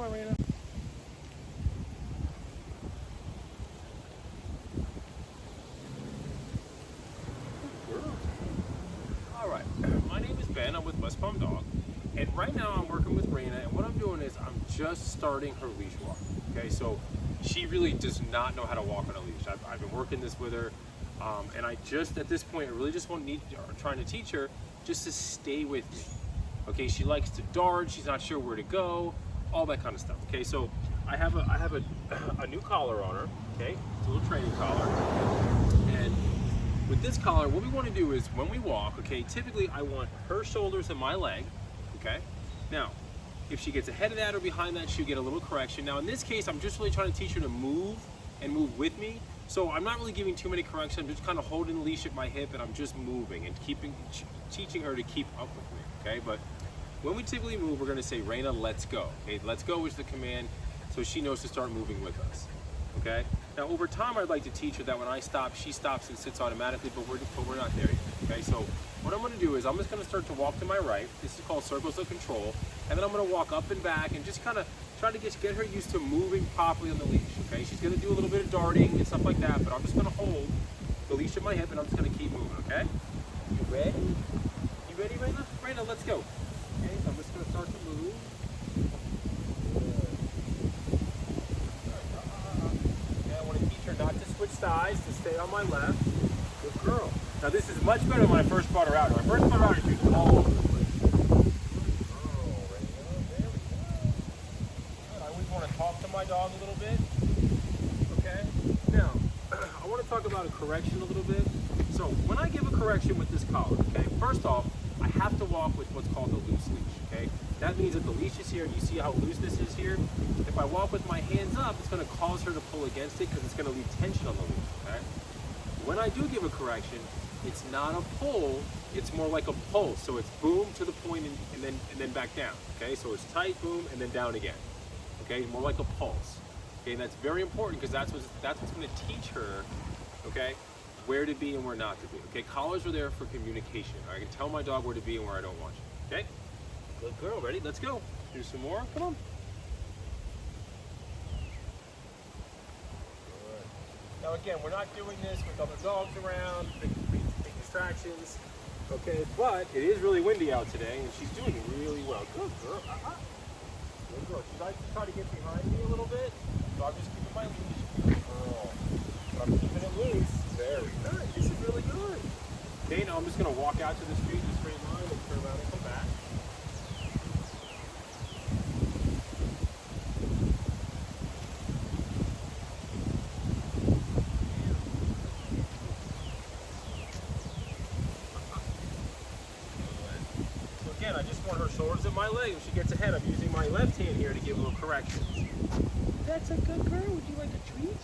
on, Reina. All right, my name is Ben. I'm with West Palm Dog, and right now I'm working with Reina, and what I'm doing is I'm just starting her leash walk. Okay, so she really does not know how to walk on a leash. I've been working this with her, and I just at this point I really just trying to teach her just to stay with me. Okay, she likes to dart. She's not sure where to go, all that kind of stuff. Okay, so I have a new collar on her. Okay, it's a little training collar, and with this collar, what we want to do is when we walk, okay, typically I want her shoulders and my leg, okay? Now, if she gets ahead of that or behind that, she'll get a little correction. Now, in this case, I'm just really trying to teach her to move and move with me. So I'm not really giving too many corrections. I'm just kind of holding the leash at my hip and I'm just moving and teaching her to keep up with me, okay? But when we typically move, we're going to say, Reina, let's go. Okay, let's go is the command, so she knows to start moving with us. Okay. Now over time, I'd like to teach her that when I stop, she stops and sits automatically, but we're not there yet. Okay. So what I'm going to do is I'm just going to start to walk to my right. This is called circles of control, and then I'm going to walk up and back and just kind of try to get her used to moving properly on the leash. Okay. She's going to do a little bit of darting and stuff like that, but I'm just going to hold the leash at my hip and I'm just going to keep moving. Okay. You ready? You ready, Reina? Reina, let's go. Okay. So I'm just going to start to move. Not to switch sides, to stay on my left. Good girl. Now this is much better than when I first brought her out. When I first brought her out, she was all over the place. Good girl, Reina. There we go. Good. I always want to talk to my dog a little bit. Okay? Now, I want to talk about a correction a little bit. So when I give a correction with this collar, okay, first off, I have to walk with what's called a loose leash, okay? That means that the leash is here, and you see how loose this is here? If I walk with my hands up, it's going to cause her to pull against it because it's going to leave tension on the leash, okay? When I do give a correction, it's not a pull, it's more like a pull. So it's boom to the point and then back down, okay? So it's tight, boom, and then down again, okay? More like a pulse, okay? And that's very important because that's what's going to teach her, okay, where to be and where not to be, okay? Collars are there for communication. I can tell my dog where to be and where I don't want you, okay? Good girl, ready? Let's go. Do some more, come on. Good. Now again, we're not doing this with other dogs around, big distractions, okay? But it is really windy out today and she's doing really well. Good girl, Good girl. She likes to try to get behind me a little bit, so I'm just keeping my leash. Good girl. But I'm keeping it loose. Very good. This is really good. Okay, now I'm just going to walk out to the street in a straight line and turn around and come back. So again, I just want her shoulders at my leg. If she gets ahead, I'm using my left hand here to give little corrections. That's a good girl. Would you like a treat?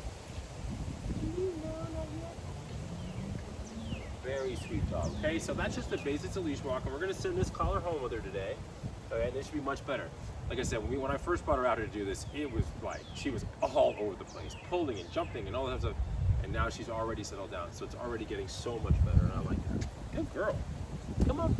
Very sweet dog. Okay, so that's just the basics of leash walk, and we're going to send this collar home with her today. Okay, and this should be much better. Like I said, when I first brought her out here to do this, it was like she was all over the place, pulling and jumping and all that stuff. And now she's already settled down, so it's already getting so much better, and I like that. Good girl. Come on.